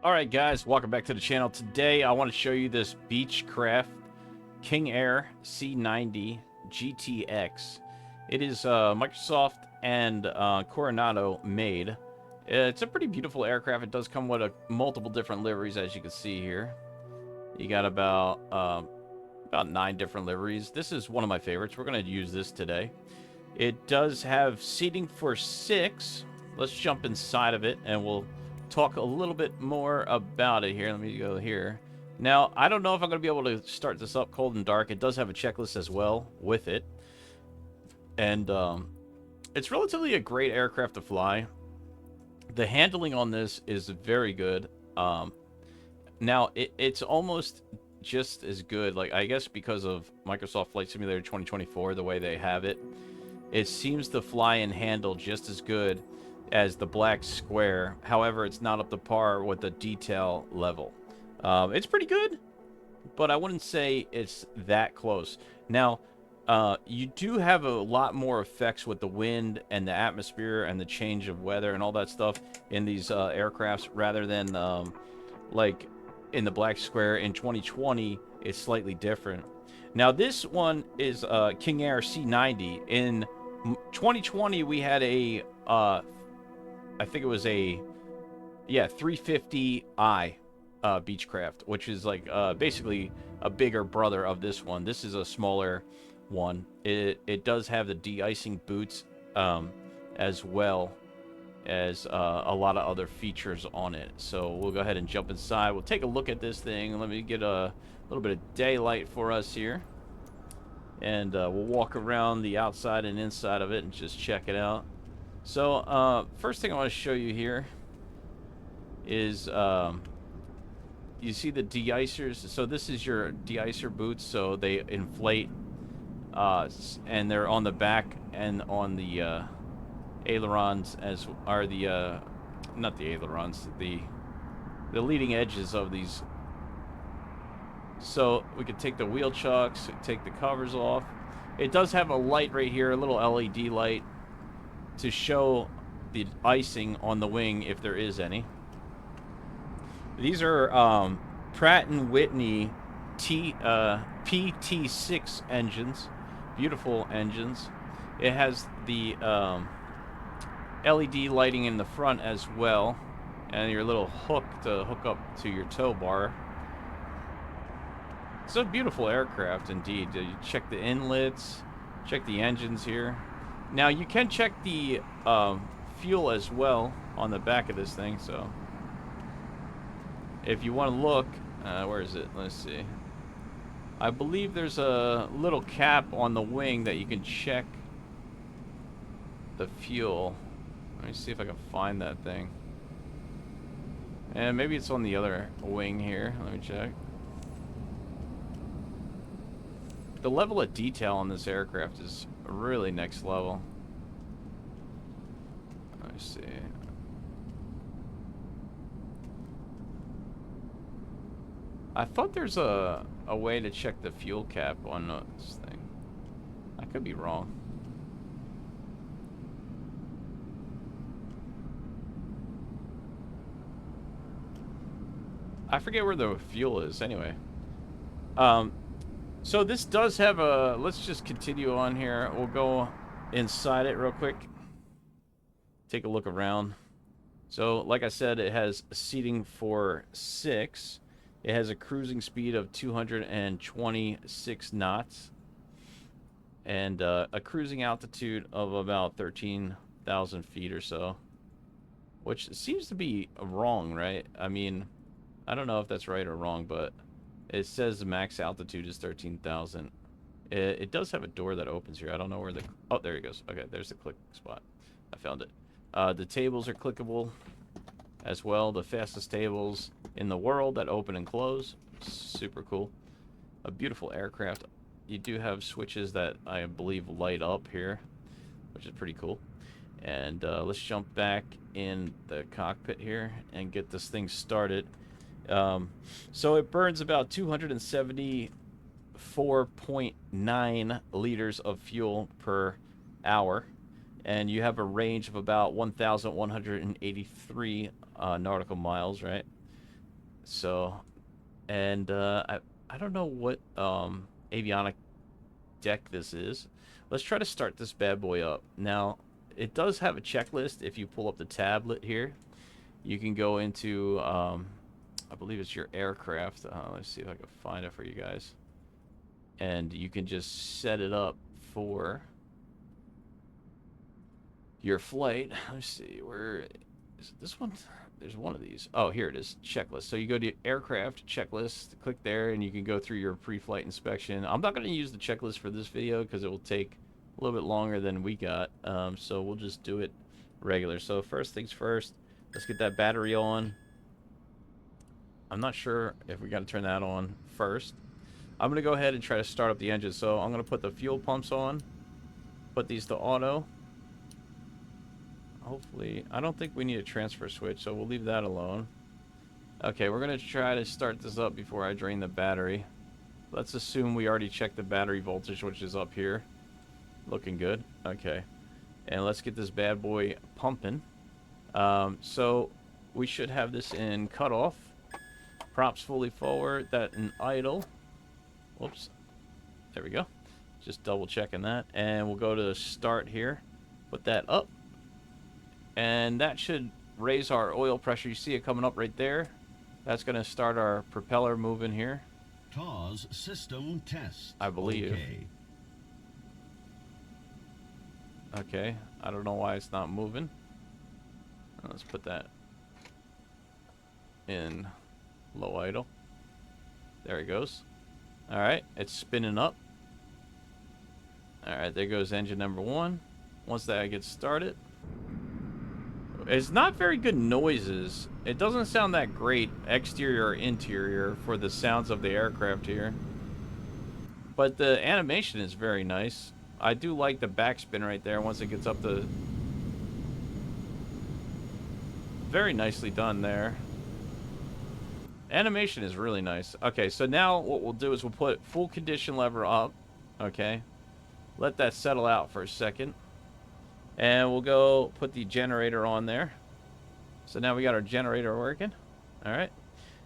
Alright guys, welcome back to the channel. Today I want to show you this BEECHCRAFT King Air C90 GTx. It is Microsoft and Coronado made. It's a pretty beautiful aircraft. It does come with multiple different liveries, as you can see here. You got about 9 different liveries. This is one of my favorites. We're going to use this today. It does have seating for 6. Let's jump inside of it and we'll talk a little bit more about it here. Let me go here. Now, I don't know if I'm going to be able to start this up cold and dark. It does have a checklist as well with it. And it's relatively a great aircraft to fly. The handling on this is very good. Now, it's almost just as good, like I guess because of Microsoft Flight Simulator 2024, the way they have it. It seems to fly and handle just as good as the black square. However, it's not up to par with the detail level. It's pretty good, but I wouldn't say it's that close. Now, you do have a lot more effects with the wind and the atmosphere and the change of weather and all that stuff in these aircrafts, rather than like in the black square. In 2020, it's slightly different. Now, this one is King Air C90. In 2020, we had a I think it was a 350i BEECHCRAFT, which is like basically a bigger brother of this one. This is a smaller one. It does have the de-icing boots as well as a lot of other features on it. So we'll go ahead and jump inside. We'll take a look at this thing. Let me get a little bit of daylight for us here, and we'll walk around the outside and inside of it and just check it out. So, first thing I want to show you here is, you see the de-icers. So this is your de-icer boots. So they inflate, and they're on the back and on the ailerons, as are the, not the ailerons, the leading edges of these. So we can take the wheel chocks, take the covers off. It does have a light right here, a little LED light, to show the icing on the wing if there is any. These are Pratt & Whitney PT6 engines. Beautiful engines. It has the LED lighting in the front as well, and your little hook to hook up to your tow bar. It's a beautiful aircraft indeed. You check the inlets, check the engines here. Now, you can check the fuel as well on the back of this thing, so if you want to look, where is it? Let's see. I believe there's a little cap on the wing that you can check the fuel. Let me see if I can find that thing. And maybe it's on the other wing here. Let me check. The level of detail on this aircraft is really next level. Let me see. I thought there's a way to check the fuel cap on this thing. I could be wrong. I forget where the fuel is anyway. So this does have a, let's just continue on here. We'll go inside it real quick. Take a look around. So like I said, it has seating for 6. It has a cruising speed of 226 knots. And a cruising altitude of about 13,000 feet or so. Which seems to be wrong, right? I mean, I don't know if that's right or wrong, but it says the max altitude is 13,000. It does have a door that opens here. I don't know where the... Oh, there it goes. Okay, there's the click spot. I found it. The tables are clickable as well. The fastest tables in the world that open and close. Super cool. A beautiful aircraft. You do have switches that I believe light up here, which is pretty cool. And let's jump back in the cockpit here and get this thing started. So it burns about 274.9 liters of fuel per hour, and you have a range of about 1,183 nautical miles, right? So, and I don't know what avionic deck this is. Let's try to start this bad boy up. Now, it does have a checklist. If you pull up the tablet here, you can go into, I believe it's your aircraft. Let's see if I can find it for you guys. And you can just set it up for your flight. Let's see, where is it? This one? There's one of these. Oh, here it is, checklist. So you go to aircraft checklist, click there, and you can go through your pre-flight inspection. I'm not going to use the checklist for this video because it will take a little bit longer than we got. So we'll just do it regular. So first things first, let's get that battery on. I'm not sure if we got to turn that on first. I'm going to go ahead and try to start up the engine. So I'm going to put the fuel pumps on, put these to auto. Hopefully, I don't think we need a transfer switch, so we'll leave that alone. Okay, we're going to try to start this up before I drain the battery. Let's assume we already checked the battery voltage, which is up here. Looking good. Okay. And let's get this bad boy pumping. So we should have this in cutoff. Props fully forward, that in idle. Whoops. There we go. Just double checking that. And we'll go to start here. Put that up. And that should raise our oil pressure. You see it coming up right there. That's going to start our propeller moving here. TAWS system test. I believe. Okay. I don't know why it's not moving. Let's put that in low idle. There it goes. Alright. It's spinning up. Alright. There goes engine number 1. Once that gets started. It's not very good noises. It doesn't sound that great, exterior or interior, for the sounds of the aircraft here. But the animation is very nice. I do like the backspin right there once it gets up to... Very nicely done there. Animation is really nice. Okay, so now what we'll do is we'll put full condition lever up. Okay. Let that settle out for a second. And we'll go put the generator on there. So now we got our generator working. Alright.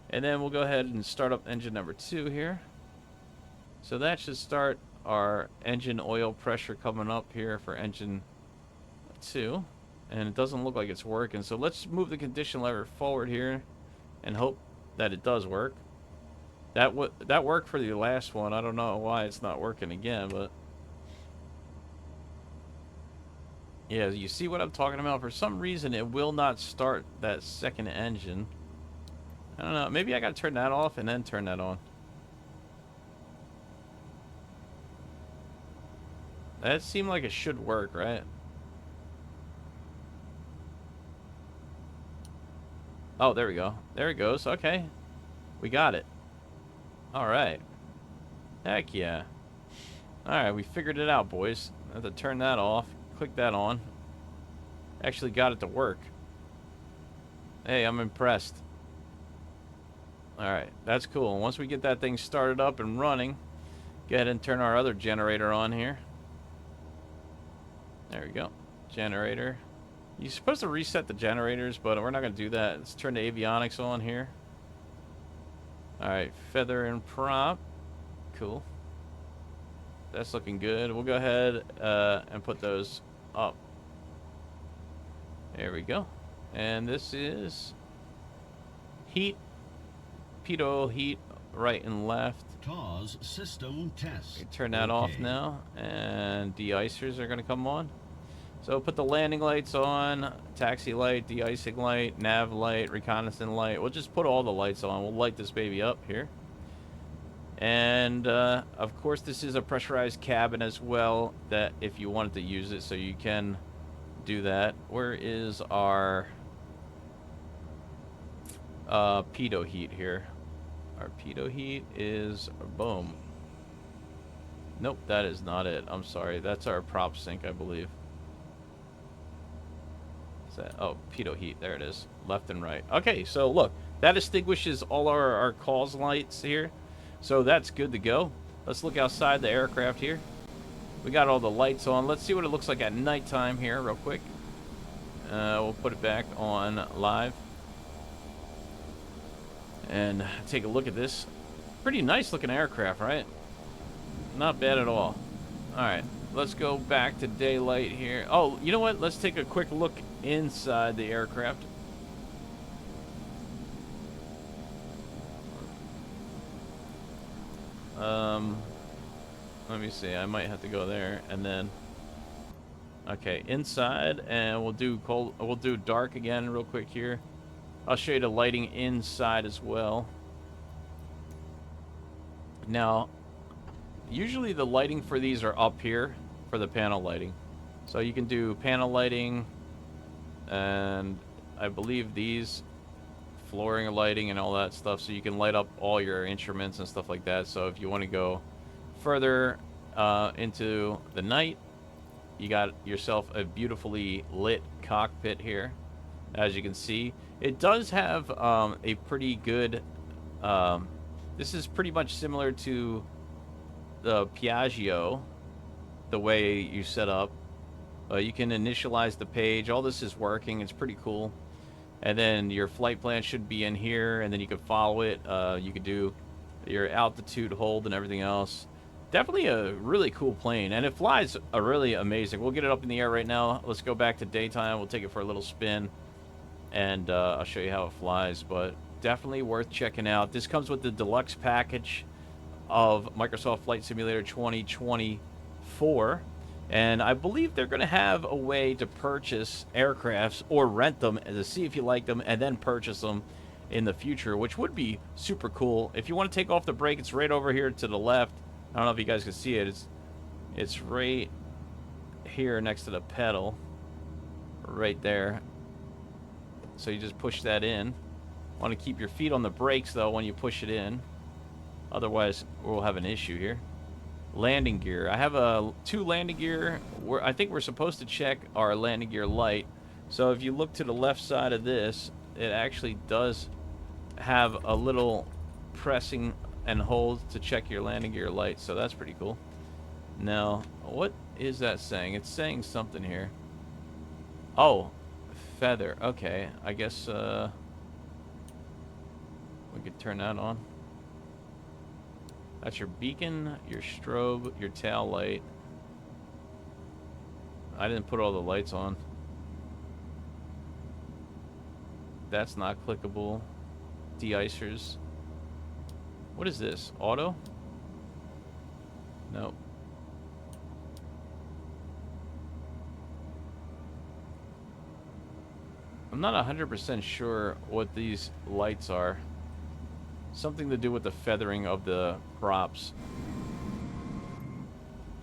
And then we'll go ahead and start up engine number 2 here. So that should start our engine oil pressure coming up here for engine 2. And it doesn't look like it's working. So let's move the condition lever forward here and hope that it does work. That worked for the last one. I don't know why it's not working again, but... Yeah, you see what I'm talking about? For some reason, it will not start that second engine. I don't know. Maybe I got to turn that off and then turn that on. That seemed like it should work, right? Oh, there we go. There it goes. Okay. We got it. Alright. Heck yeah. Alright, we figured it out, boys. I have to turn that off. Click that on. Actually got it to work. Hey, I'm impressed. Alright, that's cool. Once we get that thing started up and running, go ahead and turn our other generator on here. There we go. Generator. You're supposed to reset the generators, but we're not going to do that. Let's turn the avionics on here. Alright, feather and prop. Cool. That's looking good. We'll go ahead and put those up. There we go. And this is heat, pitot heat, right and left. TAWS system test. Turn that off now, and de-icers are going to come on. So put the landing lights on, taxi light, de-icing light, nav light, reconnaissance light. We'll just put all the lights on. We'll light this baby up here. And of course this is a pressurized cabin as well, that if you wanted to use it, so you can do that. Where is our pitot heat here? Our pitot heat is boom. Nope, that is not it. I'm sorry. That's our prop sync, I believe. Is that? Oh, pitot heat. There it is. Left and right. Okay, so look, that extinguishes all our cause lights here. So that's good to go. Let's look outside the aircraft here. We got all the lights on. Let's see what it looks like at nighttime here real quick. We'll put it back on live. and take a look at this. Pretty nice looking aircraft, right? Not bad at all. Alright, let's go back to daylight here. Oh, you know what? Let's take a quick look inside the aircraft. Let me see. I might have to go there and then. Okay, inside, and we'll do cold. We'll do dark again real quick here. I'll show you the lighting inside as well. Now, usually the lighting for these are up here for the panel lighting. So you can do panel lighting, and I believe these flooring lighting and all that stuff, so you can light up all your instruments and stuff like that. So if you want to go further into the night, you got yourself a beautifully lit cockpit here. As you can see, it does have a pretty good this is pretty much similar to the Piaggio, the way you set up. You can initialize the page. All this is working. It's pretty cool. And then your flight plan should be in here, and then you can follow it. You could do your altitude hold and everything else. Definitely a really cool plane, and it flies really amazing. We'll get it up in the air right now. Let's go back to daytime. We'll take it for a little spin, and I'll show you how it flies. But definitely worth checking out. This comes with the deluxe package of Microsoft Flight Simulator 2024. And I believe they're going to have a way to purchase aircrafts or rent them to see if you like them and then purchase them in the future, which would be super cool. If you want to take off the brake, it's right over here to the left. I don't know if you guys can see it. It's right here next to the pedal. Right there. So you just push that in. Want to keep your feet on the brakes, though, when you push it in. Otherwise, we'll have an issue here. Landing gear. I have two landing gear. I think we're supposed to check our landing gear light. So if you look to the left side of this, it actually does have a little pressing and hold to check your landing gear light. So that's pretty cool. Now, what is that saying? It's saying something here. Oh, feather. Okay, I guess we could turn that on. That's your beacon, your strobe, your tail light. I didn't put all the lights on. That's not clickable. De-icers. What is this? Auto? Nope. I'm not 100% sure what these lights are. Something to do with the feathering of the props.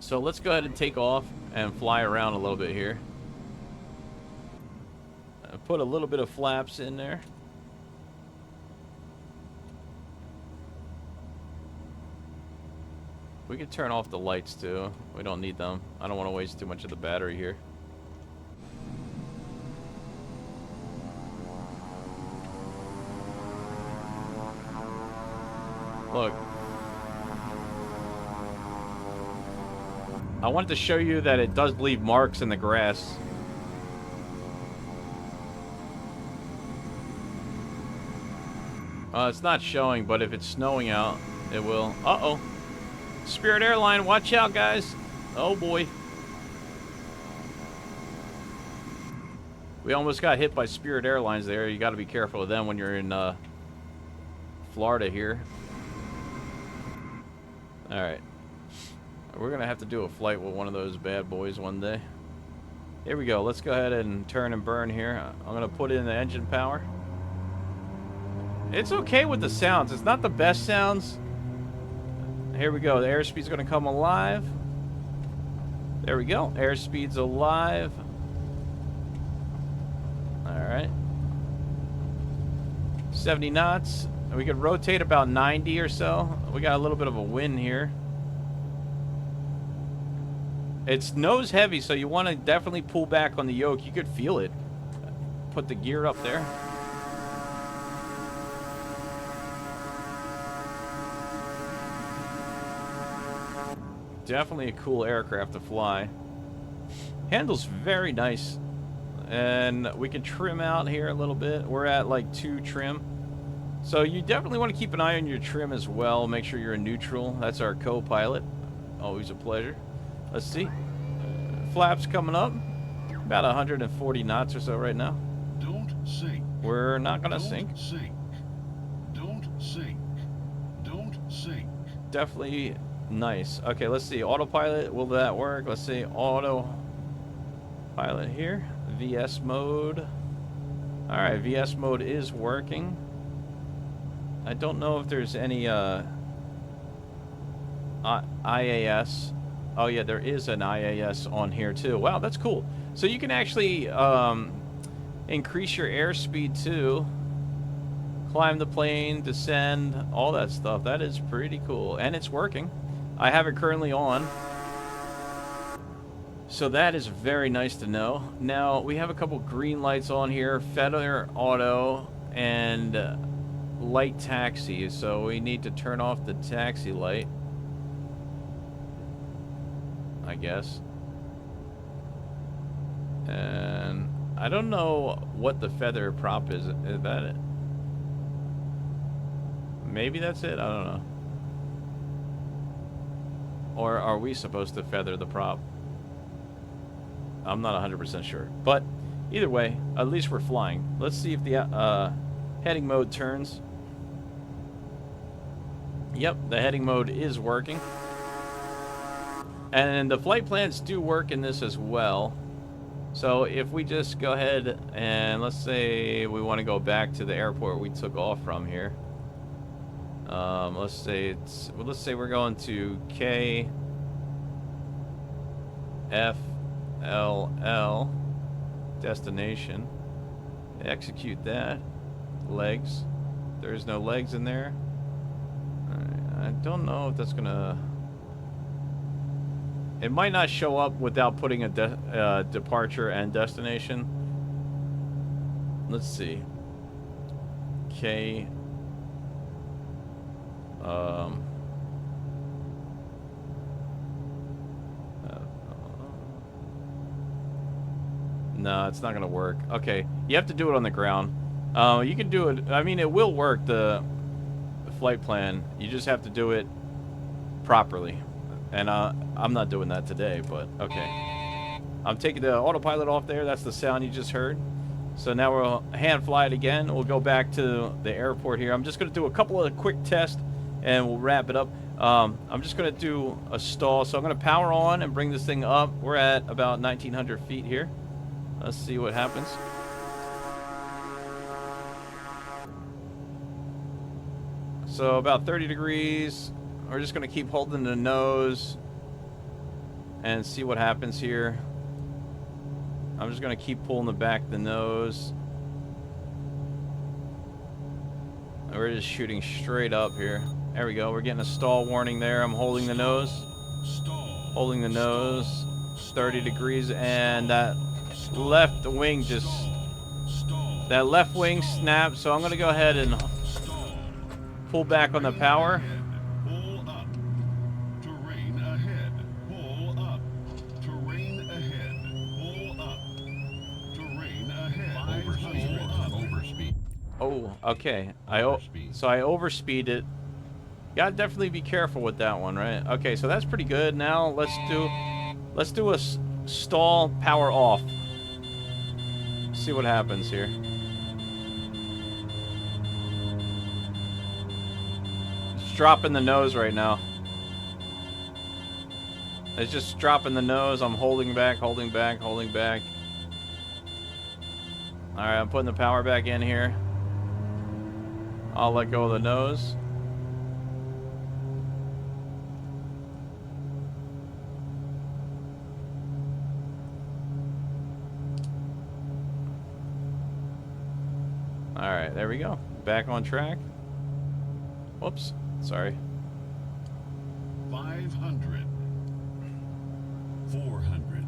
So let's go ahead and take off and fly around a little bit here. Put a little bit of flaps in there. We could turn off the lights too. We don't need them. I don't want to waste too much of the battery here. Look. I wanted to show you that it does leave marks in the grass. It's not showing, but if it's snowing out, it will. Uh-oh. Spirit Airline, watch out, guys. Oh, boy. We almost got hit by Spirit Airlines there. You got to be careful of them when you're in Florida here. Alright. We're going to have to do a flight with one of those bad boys one day. Here we go. Let's go ahead and turn and burn here. I'm going to put in the engine power. It's okay with the sounds. It's not the best sounds. Here we go. The airspeed's going to come alive. There we go. Airspeed's alive. Alright. 70 knots. We could rotate about 90 or so. We got a little bit of a wind here. It's nose heavy, so you want to definitely pull back on the yoke. You could feel it. Put the gear up there. Definitely a cool aircraft to fly. Handles very nice. And we can trim out here a little bit. We're at like 2 trim. So you definitely want to keep an eye on your trim as well. Make sure you're in neutral. That's our co-pilot. Always a pleasure. Let's see. Flaps coming up. About 140 knots or so right now. Don't sink. We're not going to Don't sink. sink. Don't sink. Don't sink. Definitely nice. Okay, let's see. Autopilot, will that work? Let's see. Autopilot here. VS mode. Alright, VS mode is working. I don't know if there's any IAS. Oh yeah, there is an IAS on here too. Wow, that's cool. So you can actually increase your airspeed too. Climb the plane, descend, all that stuff. That is pretty cool. And it's working. I have it currently on. So that is very nice to know. Now, we have a couple green lights on here. Feather Auto and light taxi. So we need to turn off the taxi light, I guess. And I don't know what the feather prop is. Is that it? Maybe that's it? I don't know. Or are we supposed to feather the prop? I'm not 100% sure. But either way, at least we're flying. Let's see if the heading mode turns. Yep, the heading mode is working. And the flight plans do work in this as well. So if we just go ahead and let's say we want to go back to the airport we took off from here. Let's say we're going to KFLL destination. Execute that. Legs. There's no legs in there. I don't know if that's gonna. It might not show up without putting a departure and destination. Let's see. K. No, it's not gonna work. Okay, you have to do it on the ground. You can do it. I mean, it will work. The flight plan. You just have to do it properly. And I'm not doing that today, but okay. I'm taking the autopilot off there. That's the sound you just heard. So now we'll hand fly it again. We'll go back to the airport here. I'm just going to do a couple of quick tests, and we'll wrap it up. I'm just going to do a stall. So I'm going to power on and bring this thing up. We're at about 1,900 feet here. Let's see what happens. So about 30 degrees. We're just going to keep holding the nose and see what happens here. I'm just going to keep pulling the back of the nose. And we're just shooting straight up here. There we go. We're getting a stall warning there. I'm holding the nose. Holding the nose. 30 degrees. And that left wing just... That left wing snapped. So I'm going to go ahead and pull back on the power. Oh, okay. So I overspeed it. Gotta definitely be careful with that one, right? Okay, so that's pretty good. Now let's do a stall power off. See what happens here. It's dropping the nose right now. It's just dropping the nose. I'm holding back, holding back, holding back. All right, I'm putting the power back in here. I'll let go of the nose. All right, there we go. Back on track. Whoops, sorry. 500. 400.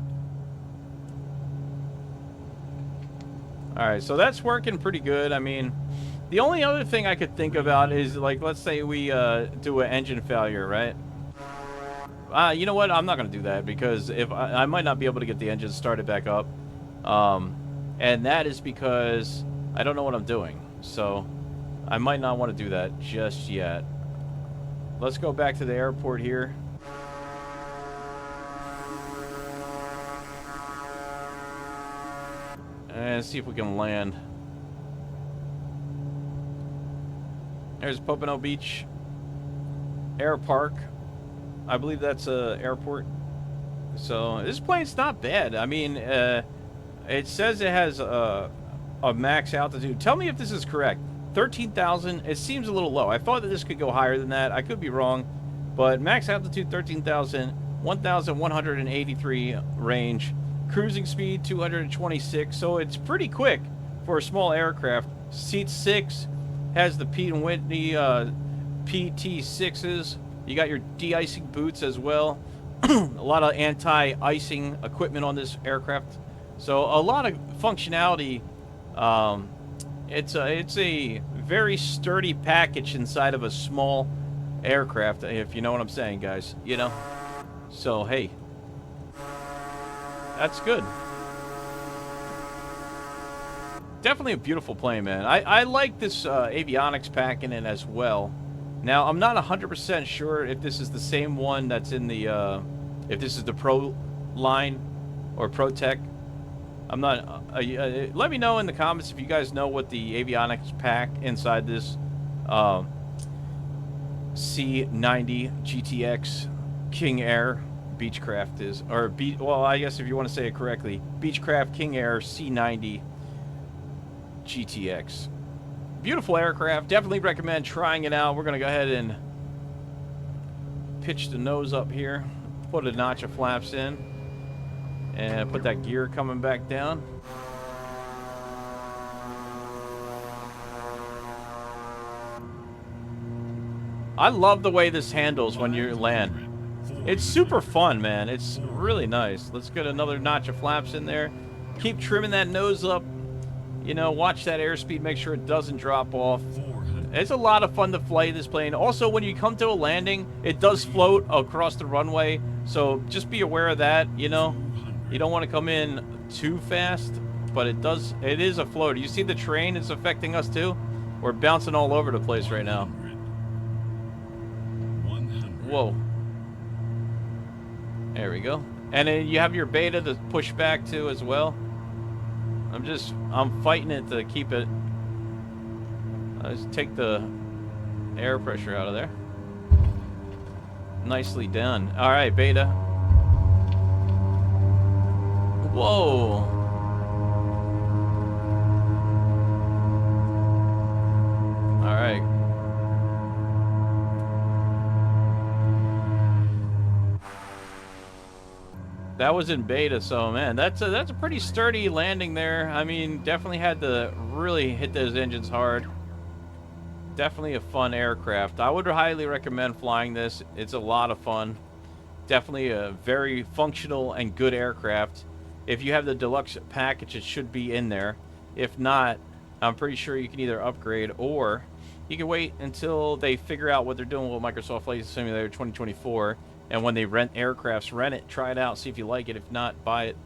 All right, so that's working pretty good. I mean, the only other thing I could think about is, like, let's say we do an engine failure, right? You know what? I'm not going to do that because if I might not be able to get the engine started back up. And that is because I don't know what I'm doing. So I might not want to do that just yet. Let's go back to the airport here. And see if we can land. There's Pompano Beach Air Park. I believe that's a airport. So this plane's not bad. I mean, it says it has a max altitude. Tell me if this is correct. 13,000. It seems a little low. I thought that this could go higher than that. I could be wrong. But max altitude 13,000, 1,183 range. Cruising speed 226. So it's pretty quick for a small aircraft. Seat 6 has the Pete and Whitney PT6s. You got your de-icing boots as well. A lot of anti-icing equipment on this aircraft. So a lot of functionality. It's a very sturdy package inside of a small aircraft, if you know what I'm saying, guys. You know? So, hey. That's good. Definitely a beautiful plane, man. I like this avionics pack in it as well. Now, I'm not 100% sure if this is the same one that's in the, if this is the Pro line or Pro Tech. I'm not, let me know in the comments if you guys know what the avionics pack inside this C90 GTx King Air Beechcraft is. Or, well, I guess if you want to say it correctly, Beechcraft King Air C90 GTX. Beautiful aircraft. Definitely recommend trying it out. We're going to go ahead and pitch the nose up here. Put a notch of flaps in. And put that gear coming back down. I love the way this handles when you land. It's super fun, man. It's really nice. Let's get another notch of flaps in there. Keep trimming that nose up. You know, watch that airspeed. Make sure it doesn't drop off. It's a lot of fun to fly this plane. Also, when you come to a landing, it does float across the runway. So just be aware of that, you know. You don't want to come in too fast, but it does. It is a float. You see the train is affecting us too? We're bouncing all over the place right now. Whoa. There we go. And then you have your beta to push back to as well. I'm fighting it to keep it. Let's take the air pressure out of there. Nicely done. All right, beta. Whoa. All right. That was in beta, so man, that's a pretty sturdy landing there. I mean, definitely had to really hit those engines hard. Definitely a fun aircraft. I would highly recommend flying this. It's a lot of fun. Definitely a very functional and good aircraft. If you have the deluxe package, it should be in there. If not, I'm pretty sure you can either upgrade or you can wait until they figure out what they're doing with Microsoft Flight Simulator 2024. And when they rent aircrafts, rent it, try it out, see if you like it. If not, buy it.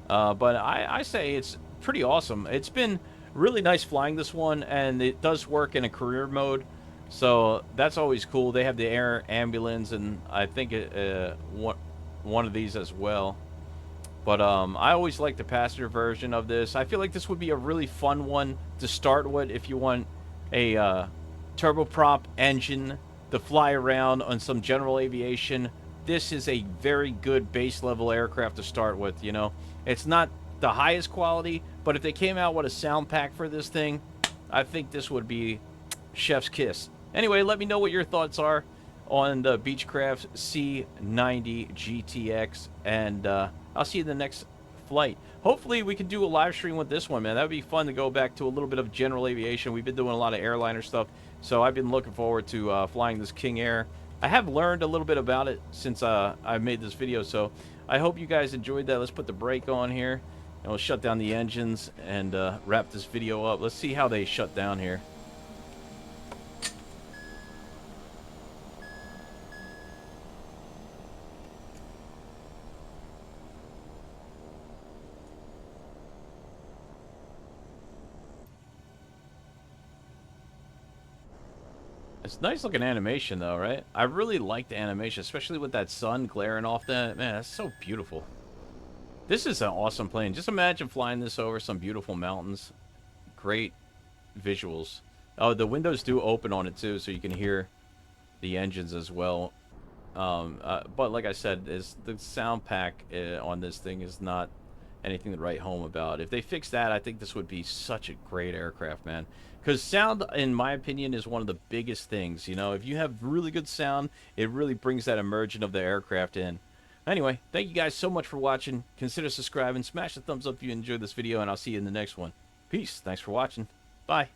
But I say it's pretty awesome. It's been really nice flying this one, and it does work in a career mode. So that's always cool. They have the air ambulance, and I think one of these as well. But I always like the passenger version of this. I feel like this would be a really fun one to start with if you want a turboprop engine to fly around on some general aviation. This is a very good base level aircraft to start with, you know. It's not the highest quality, but if they came out with a sound pack for this thing, I think this would be chef's kiss. Anyway, let me know what your thoughts are on the Beechcraft C90 GTX, and I'll see you in the next flight. Hopefully we can do a live stream with this one, man. That would be fun to go back to a little bit of general aviation. We've been doing a lot of airliner stuff, so I've been looking forward to flying this King Air. I have learned a little bit about it since I made this video, so I hope you guys enjoyed that. Let's put the brake on here, and we'll shut down the engines and wrap this video up. Let's see how they shut down here. It's nice looking animation though, right? I really like the animation, especially with that sun glaring off that. Man, that's so beautiful. This is an awesome plane. Just imagine flying this over some beautiful mountains. Great visuals. Oh, the windows do open on it too, so you can hear the engines as well. But like I said, the sound pack on this thing is not anything to write home about. If they fix that, I think this would be such a great aircraft, man. Because sound, in my opinion, is one of the biggest things. You know, if you have really good sound, it really brings that immersion of the aircraft in. Anyway, thank you guys so much for watching. Consider subscribing, smash the thumbs up if you enjoyed this video, and I'll see you in the next one. Peace. Thanks for watching. Bye.